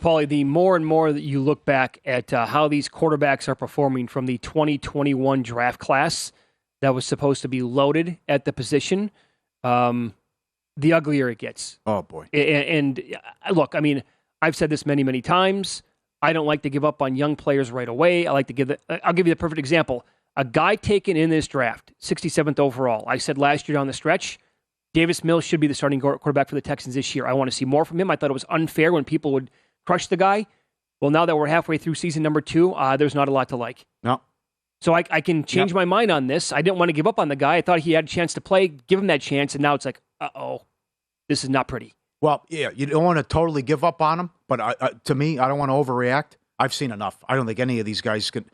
Paulie, the more and more that you look back at how these quarterbacks are performing from the 2021 draft class that was supposed to be loaded at the position, the uglier it gets. Oh, boy. And look, I mean, I've said this many, many times. I don't like to give up on young players right away. I'll give you the perfect example. A guy taken in this draft, 67th overall. I said last year down the stretch, Davis Mills should be the starting quarterback for the Texans this year. I want to see more from him. I thought it was unfair when people would crush the guy. Well, now that we're halfway through season number 2, there's not a lot to like. No. So I can change my mind on this. I didn't want to give up on the guy. I thought he had a chance to play, give him that chance, and now it's like, uh-oh, this is not pretty. Well, yeah, you don't want to totally give up on him, but to me, I don't want to overreact. I've seen enough. I don't think any of these guys can.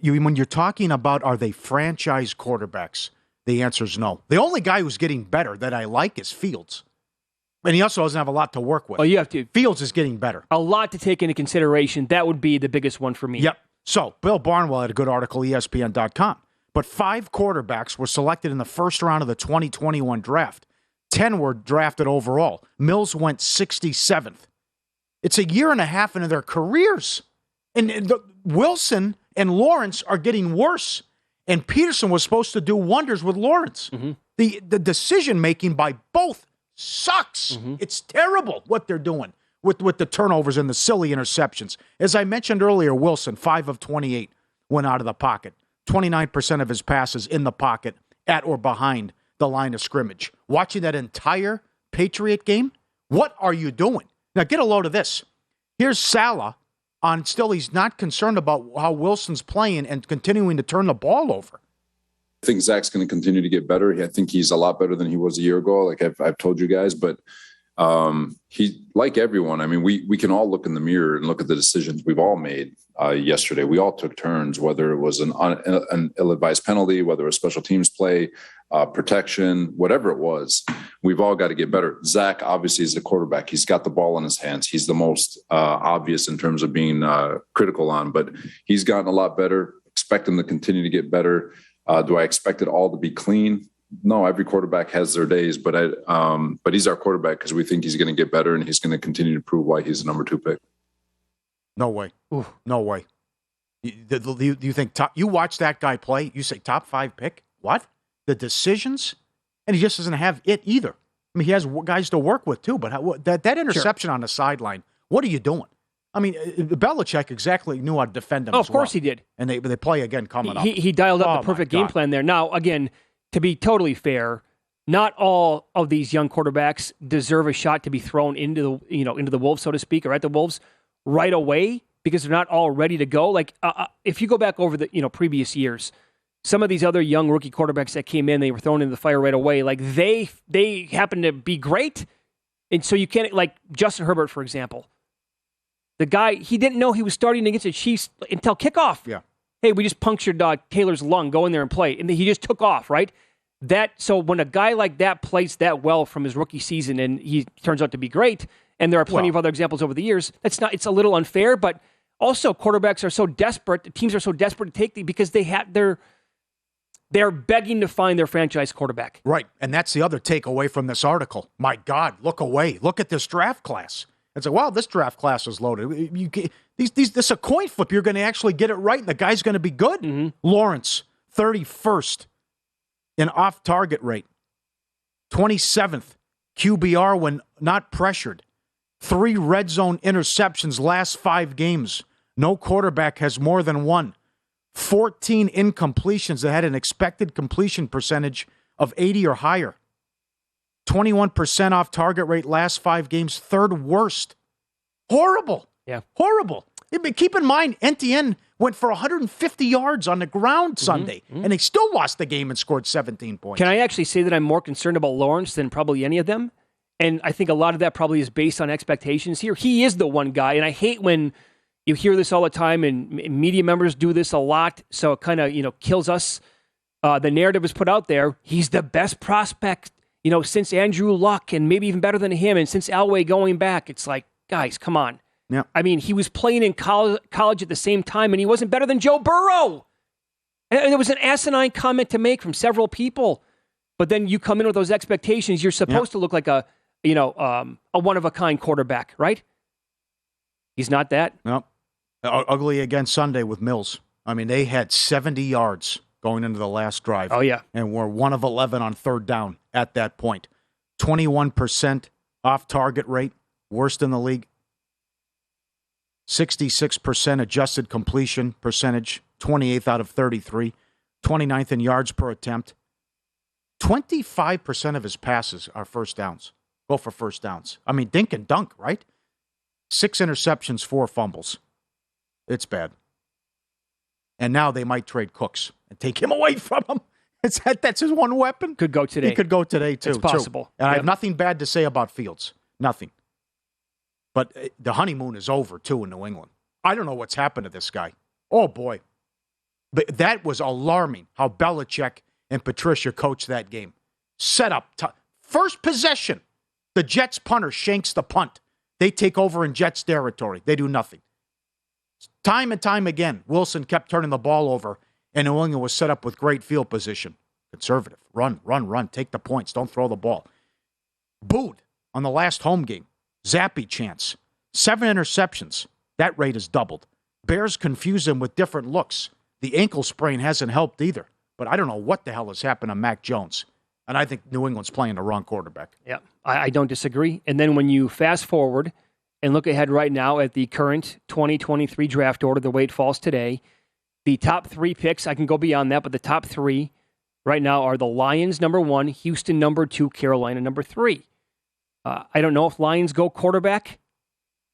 When you're talking about are they franchise quarterbacks, the answer is no. The only guy who's getting better that I like is Fields. And he also doesn't have a lot to work with. Oh, you have to. Fields is getting better. A lot to take into consideration. That would be the biggest one for me. Yep. So, Bill Barnwell had a good article, ESPN.com. But 5 quarterbacks were selected in the first round of the 2021 draft. 10 were drafted overall. Mills went 67th. It's a year and a half into their careers. And Wilson and Lawrence are getting worse. And Peterson was supposed to do wonders with Lawrence. Mm-hmm. The decision-making by both sucks. Mm-hmm. It's terrible what they're doing with the turnovers and the silly interceptions. As I mentioned earlier, Wilson, 5 of 28, went out of the pocket. 29% of his passes in the pocket at or behind the line of scrimmage. Watching that entire Patriot game, what are you doing? Now, get a load of this. Here's Saleh he's not concerned about how Wilson's playing and continuing to turn the ball over. I think Zach's going to continue to get better. I think he's a lot better than he was a year ago, like I've told you guys. But he, like everyone, I mean, we can all look in the mirror and look at the decisions we've all made yesterday. We all took turns, whether it was an ill-advised penalty, whether it was special teams play, protection, whatever it was. We've all got to get better. Zach obviously is the quarterback. He's got the ball in his hands. He's the most obvious in terms of being critical on, but he's gotten a lot better. Expect him to continue to get better. Do I expect it all to be clean? No, every quarterback has their days, but he's our quarterback because we think he's going to get better and he's going to continue to prove why he's the number 2 pick. No way. Ooh. No way. You think you watch that guy play, you say top 5 pick? What? The decisions? And he just doesn't have it either. I mean, he has guys to work with too, but that interception on the sideline, what are you doing? I mean, Belichick exactly knew how to defend him. Oh, of course he did. And they play again coming up. He dialed up the perfect game plan there. Now, again, to be totally fair, not all of these young quarterbacks deserve a shot to be thrown into the Wolves, so to speak, or at the Wolves right away because they're not all ready to go. Like if you go back over the previous years, some of these other young rookie quarterbacks that came in, they were thrown into the fire right away. Like they happen to be great, and so you can't, like Justin Herbert, for example. The guy, he didn't know he was starting against the Chiefs until kickoff. Yeah. Hey, we just punctured Taylor's lung. Go in there and play. And he just took off, right? So when a guy like that plays that well from his rookie season and he turns out to be great, and there are plenty of other examples over the years, it's a little unfair, but also quarterbacks are so desperate, the teams are so desperate to take because they're begging to find their franchise quarterback. Right. And that's the other takeaway from this article. My God, look away. Look at this draft class. It's like, wow, this draft class is loaded. This is a coin flip. You're going to actually get it right, and the guy's going to be good. Mm-hmm. Lawrence, 31st in off-target rate. 27th QBR when not pressured. 3 red zone interceptions last 5 games. No quarterback has more than 1. 14 incompletions that had an expected completion percentage of 80 or higher. 21% off target rate last 5 games, 3rd worst. Horrible. Yeah. Horrible. Keep in mind, Etienne went for 150 yards on the ground Sunday, and they still lost the game and scored 17 points. Can I actually say that I'm more concerned about Lawrence than probably any of them? And I think a lot of that probably is based on expectations here. He is the one guy, and I hate when you hear this all the time, and media members do this a lot, so it kind of kills us. The narrative is put out there. He's the best prospect since Andrew Luck, and maybe even better than him, and since Elway going back. It's like, guys, come on. Yeah. I mean, he was playing in college at the same time, and he wasn't better than Joe Burrow. And there was an asinine comment to make from several people. But then you come in with those expectations. You're supposed to look like a one-of-a-kind quarterback, right? He's not that. No. Ugly again Sunday with Mills. I mean, they had 70 yards going into the last drive. Oh, yeah. And were 1 of 11 on third down at that point. 21% off-target rate, worst in the league. 66% adjusted completion percentage, 28th out of 33. 29th in yards per attempt. 25% of his passes are first downs. Go for first downs. I mean, dink and dunk, right? 6 interceptions, 4 fumbles. It's bad. And now they might trade Cooks and take him away from him. That's his one weapon. Could go today. He could go today, too. It's possible. And I have nothing bad to say about Fields. Nothing. But the honeymoon is over, too, in New England. I don't know what's happened to this guy. Oh, boy. But that was alarming, how Belichick and Patricia coached that game. Set up. First possession. The Jets punter shanks the punt. They take over in Jets territory. They do nothing. Time and time again, Wilson kept turning the ball over, and New England was set up with great field position. Conservative. Run. Take the points. Don't throw the ball. Booed on the last home game. Zappy chance. 7 interceptions. That rate has doubled. Bears confuse him with different looks. The ankle sprain hasn't helped either. But I don't know what the hell has happened to Mac Jones. And I think New England's playing the wrong quarterback. Yeah, I don't disagree. And then when you fast forward and look ahead right now at the current 2023 draft order, the way it falls today, the top 3 picks, I can go beyond that, but the top 3 right now are the Lions, number 1, Houston, number 2, Carolina, number 3. I don't know if Lions go quarterback.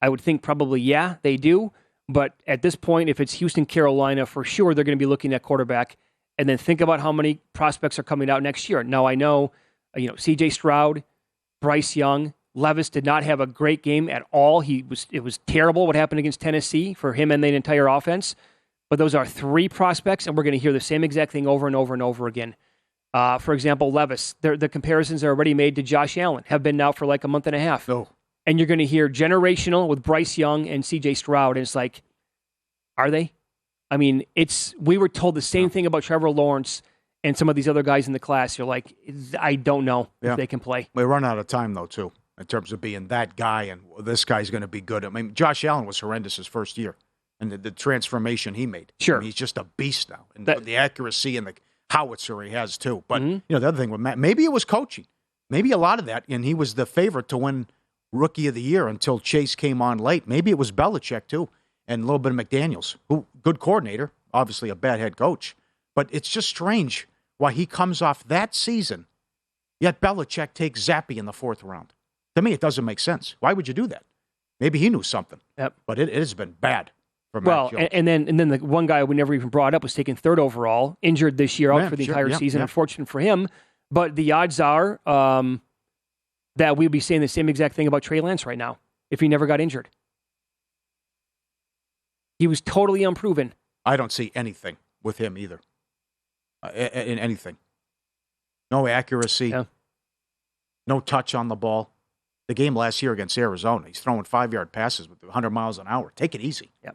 I would think probably, yeah, they do. But at this point, if it's Houston, Carolina, for sure they're going to be looking at quarterback. And then think about how many prospects are coming out next year. Now, I know, C.J. Stroud, Bryce Young, Levis did not have a great game at all. It was terrible what happened against Tennessee for him and the entire offense. But those are 3 prospects, and we're going to hear the same exact thing over and over and over again. For example, Levis, the comparisons are already made to Josh Allen, have been now for like a month and a half. Oh. And you're going to hear generational with Bryce Young and C.J. Stroud, and it's like, are they? I mean, we were told the same thing about Trevor Lawrence and some of these other guys in the class. You're like, I don't know if they can play. We run out of time, though, too, in terms of being that guy and this guy's going to be good. I mean, Josh Allen was horrendous his first year, and the transformation he made. Sure. I mean, he's just a beast now, and the accuracy and the howitzer he has, too. But, the other thing with Matt, maybe it was coaching. Maybe a lot of that, and he was the favorite to win Rookie of the Year until Chase came on late. Maybe it was Belichick, too. And a little bit of McDaniels, who good coordinator, obviously a bad head coach. But it's just strange why he comes off that season, yet Belichick takes Zappy in the 4th round. To me, it doesn't make sense. Why would you do that? Maybe he knew something. Yep. But it has been bad for Mac Jones. And then the one guy we never even brought up was taken 3rd overall, injured this year, out for the entire season. Unfortunate for him. But the odds are that we'd be saying the same exact thing about Trey Lance right now if he never got injured. He was totally unproven. I don't see anything with him either. In anything. No accuracy. Yeah. No touch on the ball. The game last year against Arizona, he's throwing 5-yard passes with 100 miles an hour. Take it easy. Yeah.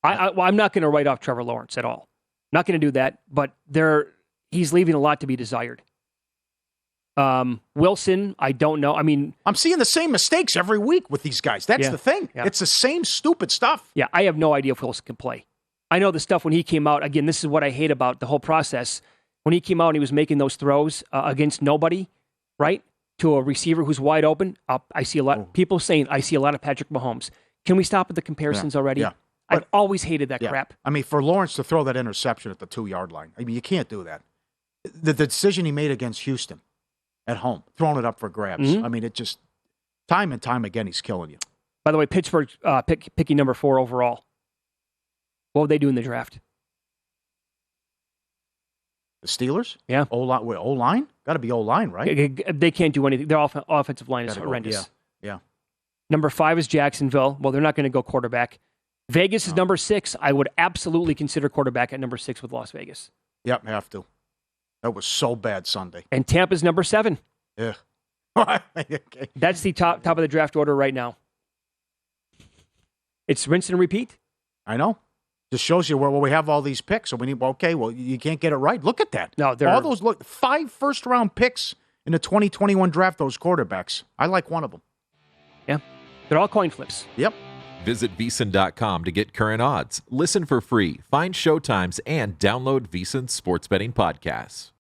I'm not going to write off Trevor Lawrence at all. Not going to do that, but he's leaving a lot to be desired. Wilson, I don't know. I mean, I'm seeing the same mistakes every week with these guys. That's the thing. Yeah. It's the same stupid stuff. Yeah, I have no idea if Wilson can play. I know the stuff when he came out. Again, this is what I hate about the whole process. When he came out and he was making those throws against nobody, right, to a receiver who's wide open, I see a lot of people saying, I see a lot of Patrick Mahomes. Can we stop with the comparisons already? Yeah. I've always hated that crap. I mean, for Lawrence to throw that interception at the 2-yard line, I mean, you can't do that. The decision he made against Houston at home, throwing it up for grabs. I mean, it just, time and time again, he's killing you. By the way, Pittsburgh picking number 4 overall. What would they do in the draft? The Steelers? Yeah. O-line? Got to be O-line, right? They can't do anything. Their offensive line is horrendous. Yeah. Number 5 is Jacksonville. Well, they're not going to go quarterback. Vegas is number 6. I would absolutely consider quarterback at number 6 with Las Vegas. Yep, have to. That was so bad Sunday. And Tampa's number 7. Yeah. Okay. That's the top of the draft order right now. It's rinse and repeat. I know. Just shows you where we have all these picks. So we need, you can't get it right. Look at that. No, all those 5 first-round picks in the 2021 draft, those quarterbacks. I like one of them. Yeah. They're all coin flips. Yep. Visit VSiN.com to get current odds, listen for free, find showtimes, and download VSiN sports betting podcasts.